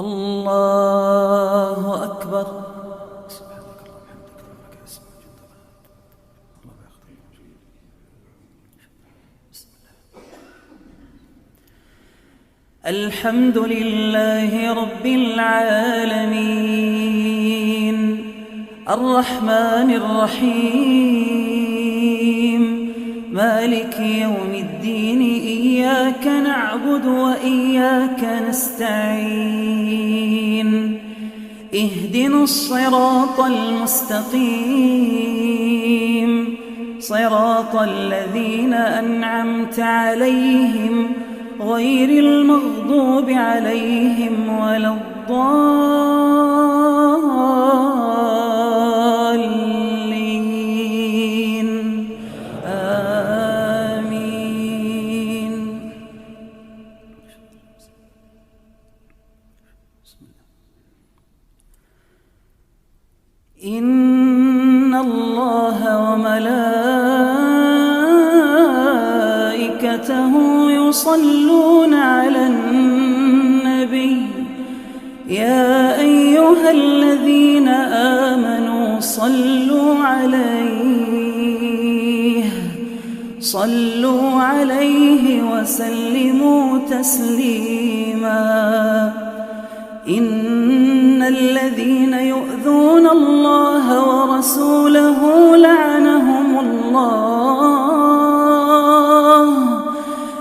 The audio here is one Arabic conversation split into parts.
الله أكبر. الحمد لله رب العالمين الرحمن الرحيم مالك يوم الدين إياك نعبد وإياك نستعين اهدنا الصراط المستقيم صراط الذين أنعمت عليهم غير المغضوب عليهم ولا الضالين آمين. إن الله وملائكته يصلون على النبي يا أيها الذين آمنوا صلوا عليه وسلموا تسليما. إن الذين يؤذون الله ورسوله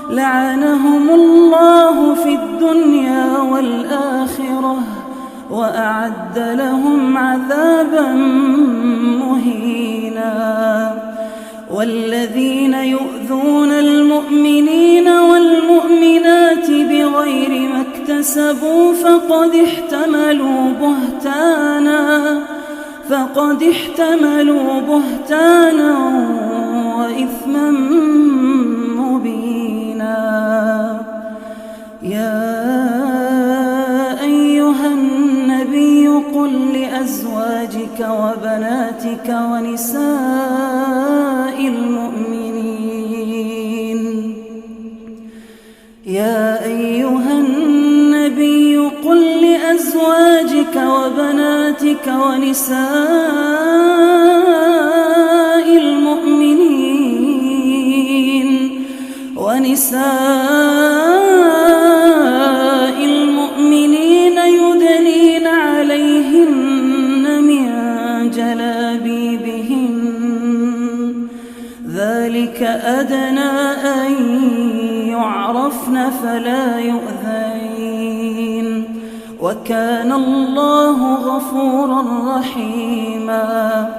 لعنهم الله في الدنيا والآخرة وأعد لهم عذابا مهينا. والذين يؤذون المؤمنين والمؤمنات بغير ما اكتسبوا فقد احتملوا بهتانا وإثما مبينا. يا أيها النبي قل لأزواجك وبناتك ونساء المؤمنين يدنين عليهن من جلابيبهن ذلك أدنى أن يعرفن فلا يؤذين وكان الله غفورا رحيما.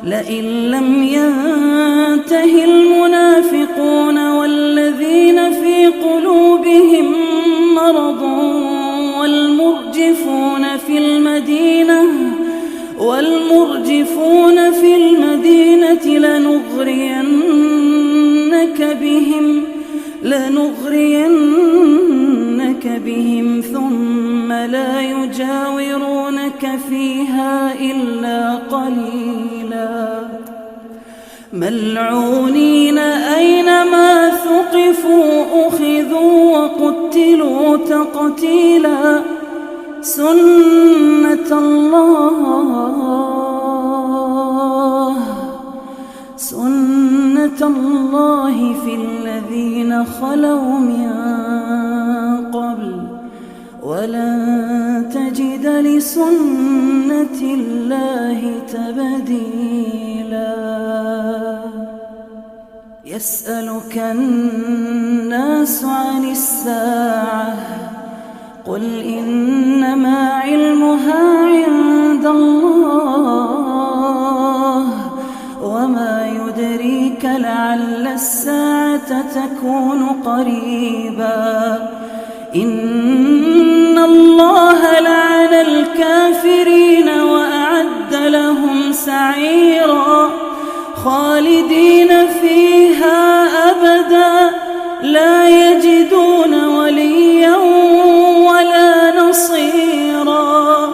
لئن لم ينته المنافقون والذين في قلوبهم مرض والمرجفون في المدينة لنغرينك بهم ثم لا يجاورونك فيها إلا قليلا. ملعونين أينما ثقفوا أخذوا وقتلوا تقتيلا. سنة الله في الذين خلوا من قبل ولن تجد لسنة الله تبديلا. يسألك الناس عن الساعة قل إنما علمها عند الله وما يدريك لعل الساعة تكون قريبا. إن الله لعن الكافرين وأعد لهم سعيرا خالدين فيها أبدا لا يجدون وليا ولا نصيرا.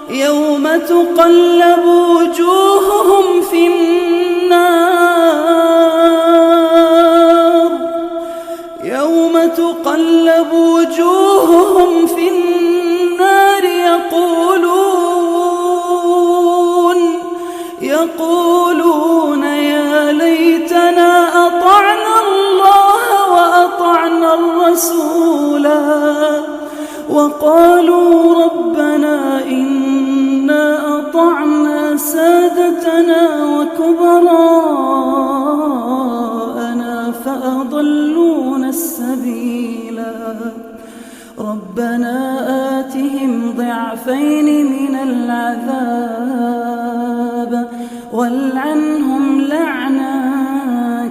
يوم تقلب وجوههم في النار وقالوا ربنا إنا أطعنا سادتنا وكبراءنا فأضلونا السبيلا ربنا آتهم ضعفين من العذاب والعنهم لعنا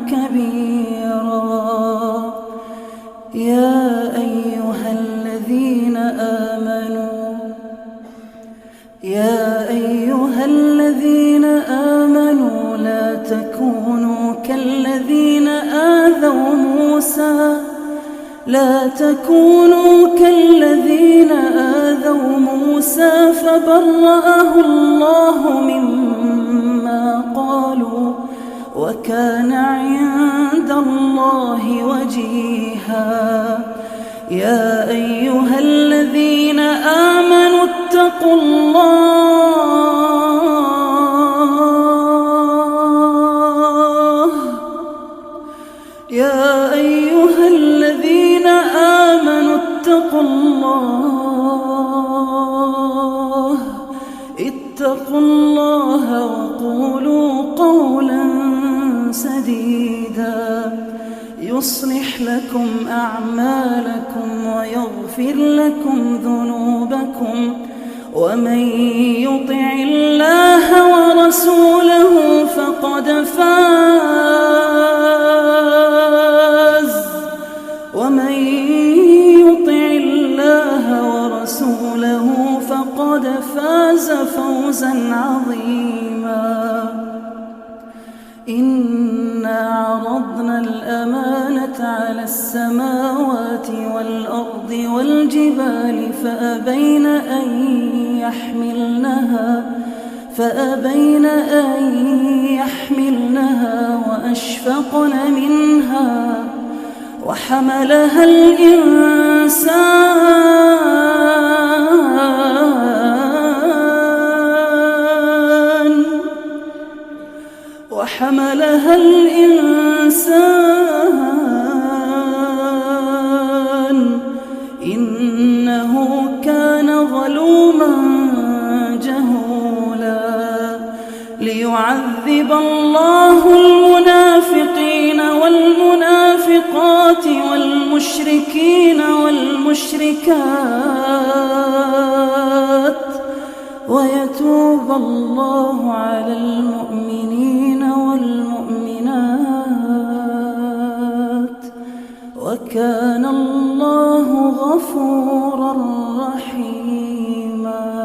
كبيرا يا أيها الذين آمنوا لا تكونوا كالذين آذوا موسى فبرأه الله مما قالوا وكان عند الله وجيها يا أيها الذين آمنوا اتقوا الله وقولوا قولا سديدا يصلح لكم أعمالكم ويغفر لكم ذنوبكم ومن يطع الله ورسوله فقد فاز فوزا عظيما إنا عرضنا الأمانة على السماوات والأرض والجبال فأبين أن يحملنها وأشفقن منها وحملها الإنسان إنه كان ظلوما جهولا ليعذب الله المنافقين والمنافقات والمشركين والمشركات ويتوب الله على المؤمنين والمؤمنات وكان الله غفورا رحيما.